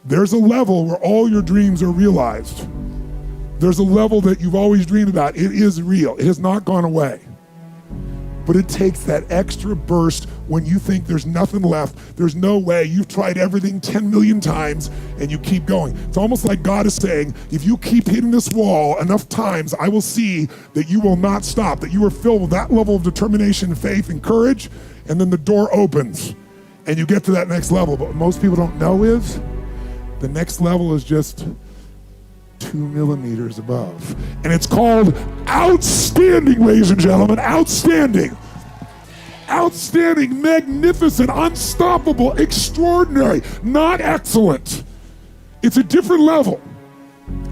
There's a level where all your dreams are realized. There's a level that you've always dreamed about. It is real. It has not gone away. But it takes that extra burst when you think there's nothing left, there's no way, you've tried everything 10 million times and you keep going. It's almost like God is saying, if you keep hitting this wall enough times, I will see that you will not stop, that you are filled with that level of determination, faith, and courage, and then the door opens and you get to that next level. But what most people don't know is, the next level is just 2 millimeters above. And it's called outstanding, ladies and gentlemen, outstanding. Outstanding, magnificent, unstoppable, extraordinary, not excellent. It's a different level.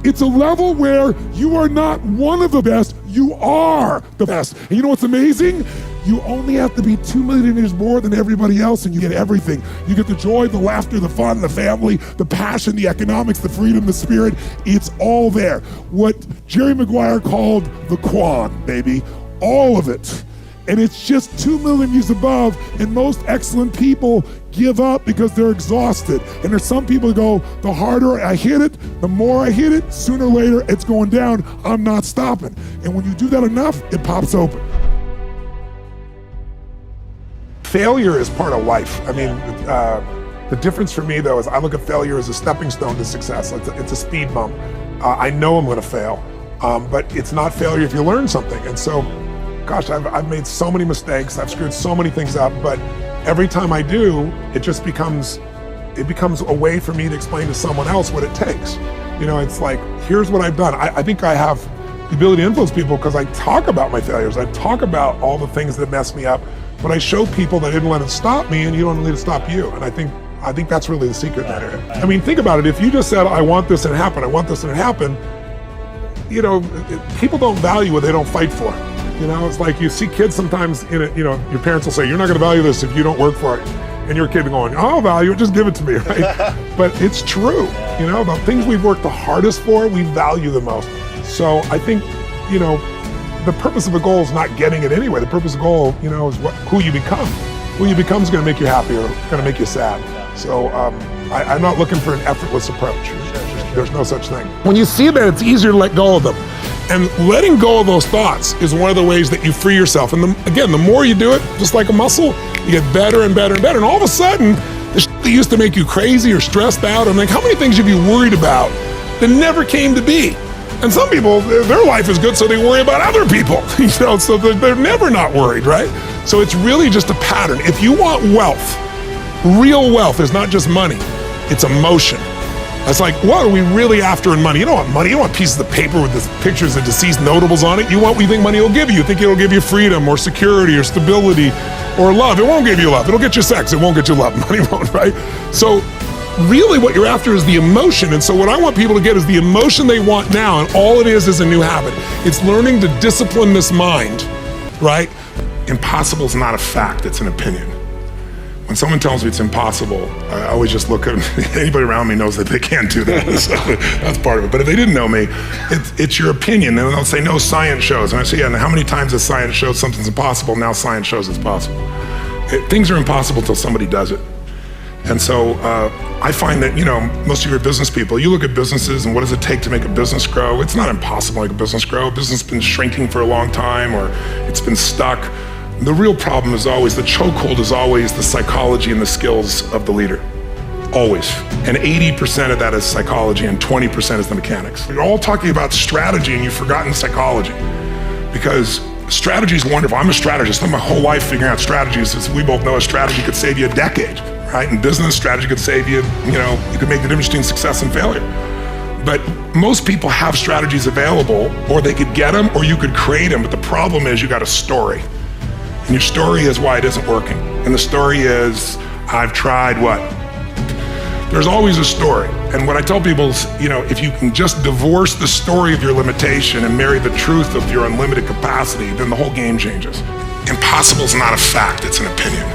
It's a level where you are not one of the best, you are the best. And you know what's amazing? You only have to be 2 millimeters more than everybody else and you get everything. You get the joy, the laughter, the fun, the family, the passion, the economics, the freedom, the spirit. It's all there. What Jerry Maguire called the Quan, baby. All of it. And it's just 2 millimeters above, and most excellent people give up because they're exhausted. And there's some people who go, the harder I hit it, the more I hit it, sooner or later it's going down, I'm not stopping. And when you do that enough, it pops open. Failure is part of life. I mean, the difference for me though is I look at failure as a stepping stone to success. It's a speed bump. I know I'm gonna fail, but it's not failure if you learn something. And so, gosh, I've made so many mistakes, I've screwed so many things up, but every time I do, it becomes a way for me to explain to someone else what it takes. You know, it's like, here's what I've done. I think I have the ability to influence people because I talk about my failures. I talk about all the things that mess me up, but I show people that I didn't let it stop me, and you don't let it stop you. And I think that's really the secret in that area. I mean, think about it. If you just said, I want this and happen, I want this and happen, you know, people don't value what they don't fight for. You know, it's like you see kids sometimes in it, you know, your parents will say, you're not gonna value this if you don't work for it. And your kid going, I'll value it, just give it to me, right? But it's true, you know, the things we've worked the hardest for, we value the most. So I think, you know, the purpose of a goal is not getting it anyway. The purpose of a goal, you know, is who you become. Who you become is gonna make you happy or gonna make you sad. So I'm not looking for an effortless approach. There's no such thing. When you see that, it's easier to let go of them. And letting go of those thoughts is one of the ways that you free yourself. And again, the more you do it, just like a muscle, you get better and better and better. And all of a sudden, the shit that used to make you crazy or stressed out, I'm like, how many things have you worried about that never came to be? And some people, their life is good, so they worry about other people, you know, so they're never not worried, right? So it's really just a pattern. If you want wealth, real wealth is not just money, it's emotion. It's like, what are we really after in money? You don't want money, you don't want pieces of paper with the pictures of deceased notables on it. You want what you think money will give you. You think it'll give you freedom or security or stability or love. It won't give you love, it'll get you sex, it won't get you love, money won't, right? So really what you're after is the emotion. And so what I want people to get is the emotion they want now, and all it is a new habit. It's learning to discipline this mind, right? Impossible is not a fact, it's an opinion. When someone tells me it's impossible, I always just look at anybody around me knows that they can't do that. So that's part of it. But if they didn't know me, it's your opinion. And they'll say, no, science shows. And I say, yeah, and how many times has science showed something's impossible? Now science shows it's possible. Things are impossible till somebody does it. And so I find that, you know, most of your business people, you look at businesses and what does it take to make a business grow? It's not impossible to make a business grow. A business has been shrinking for a long time, or it's been stuck. The real problem is always, the chokehold is always the psychology and the skills of the leader, always. And 80% of that is psychology and 20% is the mechanics. You're all talking about strategy and you've forgotten psychology, because strategy is wonderful. I'm a strategist, I spent my whole life figuring out strategies. As we both know, a strategy could save you a decade, right? In business, strategy could save you, you know, you could make the difference between success and failure. But most people have strategies available, or they could get them, or you could create them. But the problem is you got a story. And your story is why it isn't working. And the story is, I've tried what? There's always a story. And what I tell people is, you know, if you can just divorce the story of your limitation and marry the truth of your unlimited capacity, then the whole game changes. Impossible is not a fact, it's an opinion.